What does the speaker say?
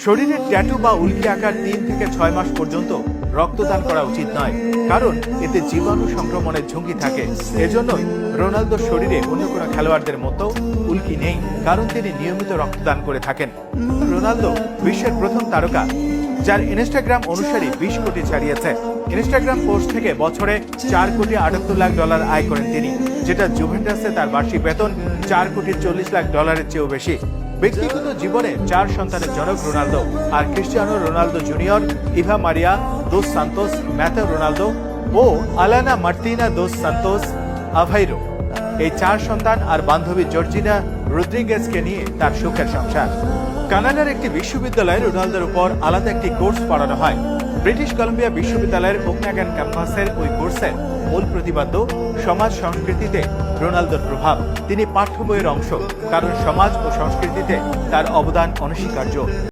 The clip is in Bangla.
শরীরে ট্যাটু বা উল্কি আঁকার 3 থেকে 6 মাস পর্যন্ত রক্তদান করা উচিত নয়, কারণ এতে জীবাণু সংক্রমণের ঝুঁকি থাকে। এজন্যই রোনালদোর শরীরে অন্য কোনো খেলোয়াড়দের মতো উল্কি নেই, কারণ তিনি নিয়মিত রক্তদান করে থাকেন। রোনালদো বিশ্বের প্রথম তারকা যার ইনস্টাগ্রাম অনুসারী 20 কোটি ছাড়িয়েছে। ইনস্টাগ্রাম পোস্ট থেকে বছরে $4.78 লাখ আয় করেন তিনি, যেটা জুভেন্টাসে তার বার্ষিক বেতন $4.40 লাখ চেয়েও বেশি। ব্যক্তিগত জীবনে 4 সন্তানের জনক রোনালদো, আর Cristiano Ronaldo Junior, Eva Maria dos Santos, Mateo Ronaldo ও Alana Martina dos Santos Aveiro, এই 4 সন্তান আর বান্ধবী জর্জিনা রদ্রিগেজকে নিয়ে তার সুখের সংসার। কানাডার একটি বিশ্ববিদ্যালয়ে রোনালদোর উপর আলাদা একটি কোর্স পড়ানো হয়। ব্রিটিশ কলম্বিয়া বিশ্ববিদ্যালয়ের ওকনাগান ক্যাম্পাসের ওই কোর্সের মূল প্রতিপাদ্য সমাজ সংস্কৃতিতে রোনালদোর প্রভাব। তিনি পাঠ্য বইয়ের অংশ, কারণ সমাজ ও সংস্কৃতিতে তার অবদান অনস্বীকার্য।